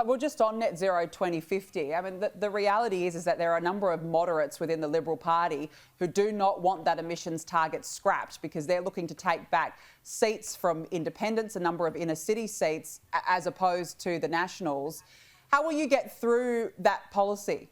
Well, just on net zero 2050, I mean, the reality is that there are a number of moderates within the Liberal Party who do not want that emissions target scrapped because they're looking to take back seats from independents, a number of inner city seats, as opposed to the Nationals. How will you get through that policy?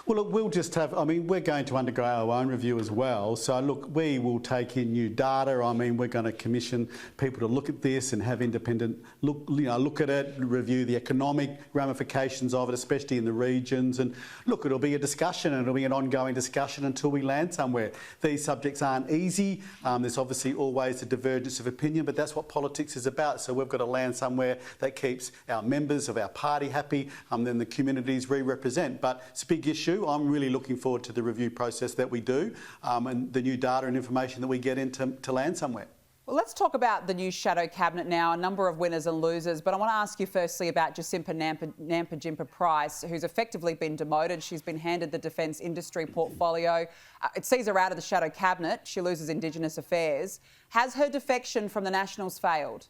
Well, look, we'll just have, we're going to undergo our own review as well. So, look, we will take in new data. We're going to commission people to look at this and have independent look at it, review the economic ramifications of it, especially in the regions. And look, it'll be a discussion and it'll be an ongoing discussion until we land somewhere. These subjects aren't easy. There's obviously always a divergence of opinion, but that's what politics is about. So we've got to land somewhere that keeps our members of our party happy, then the communities we represent. But it's a big issue. I'm really looking forward to the review process that we do and the new data and information that we get in to land somewhere. Well, let's talk about the new shadow cabinet now, a number of winners and losers. But I want to ask you firstly about Jacinta Nampijinpa Price, who's effectively been demoted. She's been handed the defence industry portfolio. It sees her out of the shadow cabinet. She loses Indigenous affairs. Has her defection from the Nationals failed?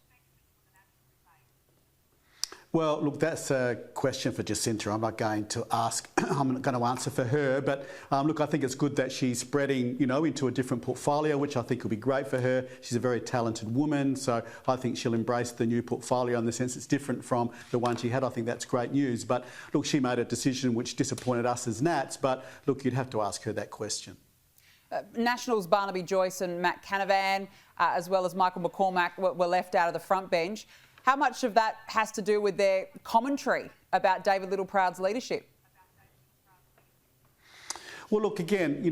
Well, look, that's a question for Jacinta. I'm not going to ask, I'm not going to answer for her. But look, I think it's good that she's spreading, into a different portfolio, which I think will be great for her. She's a very talented woman, so I think she'll embrace the new portfolio in the sense it's different from the one she had. I think that's great news. But look, she made a decision which disappointed us as Nats. But look, you'd have to ask her that question. Nationals Barnaby Joyce and Matt Canavan, as well as Michael McCormack, were left out of the front bench. How much of that has to do with their commentary about David Littleproud's leadership? Well, look, again,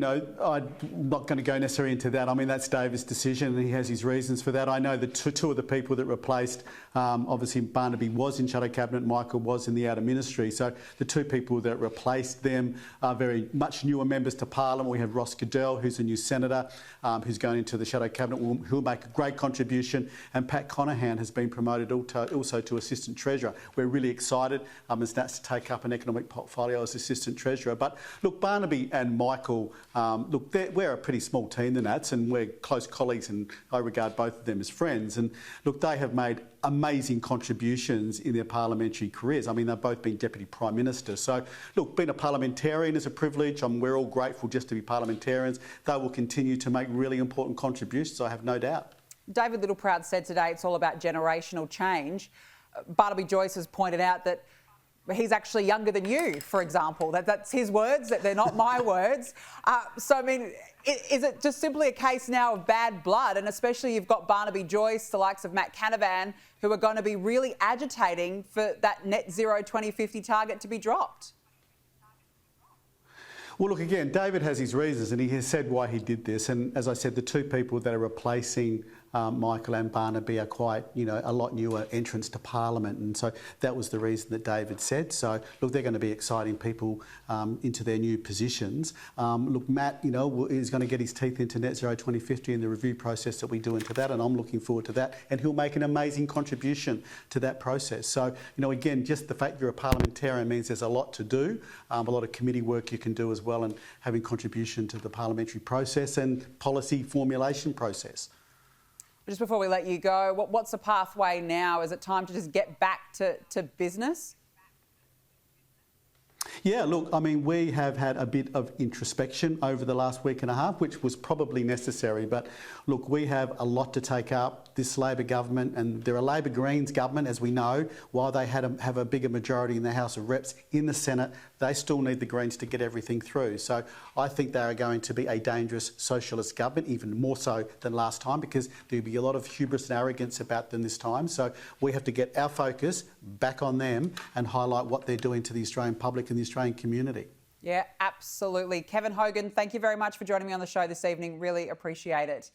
I'm not going to go necessarily into that. That's David's decision and he has his reasons for that. I know that two of the people that replaced, obviously Barnaby was in shadow cabinet, Michael was in the outer ministry. So the two people that replaced them are very much newer members to Parliament. We have Ross Goodell, who's a new senator, who's going into the shadow cabinet, who'll make a great contribution. And Pat Conahan has been promoted also to Assistant Treasurer. We're really excited as Nats to take up an economic portfolio as Assistant Treasurer. But look, Barnaby and Michael, look, we're a pretty small team, the Nats, and we're close colleagues, and I regard both of them as friends. And look, they have made amazing contributions in their parliamentary careers. They've both been Deputy Prime Minister. So, look, being a parliamentarian is a privilege. We're all grateful just to be parliamentarians. They will continue to make really important contributions, I have no doubt. David Littleproud said today it's all about generational change. Barnaby Joyce has pointed out that he's actually younger than you, for example. That's his words, that they're not my words. Is it just simply a case now of bad blood? And especially you've got Barnaby Joyce, the likes of Matt Canavan, who are going to be really agitating for that net zero 2050 target to be dropped. Well, look, again, David has his reasons and he has said why he did this. And as I said, the two people that are replacing Michael and Barnaby are quite, a lot newer entrants to Parliament. And so that was the reason that David said. So, look, they're going to be exciting people into their new positions. Look, Matt, is going to get his teeth into Net Zero 2050 and the review process that we do into that. And I'm looking forward to that. And he'll make an amazing contribution to that process. So, again, just the fact you're a parliamentarian means there's a lot to do, a lot of committee work you can do as well, and having contribution to the parliamentary process and policy formulation process. Just before we let you go, what's the pathway now? Is it time to just get back to business? Yeah, look, we have had a bit of introspection over the last week and a half, which was probably necessary. But look, we have a lot to take up. This Labor government, and they're a Labor Greens government, as we know, while they have a bigger majority in the House of Reps, in the Senate, they still need the Greens to get everything through. So I think they are going to be a dangerous socialist government, even more so than last time, because there'll be a lot of hubris and arrogance about them this time. So we have to get our focus back on them and highlight what they're doing to the Australian public and the Australian community. Yeah, absolutely. Kevin Hogan, thank you very much for joining me on the show this evening. Really appreciate it.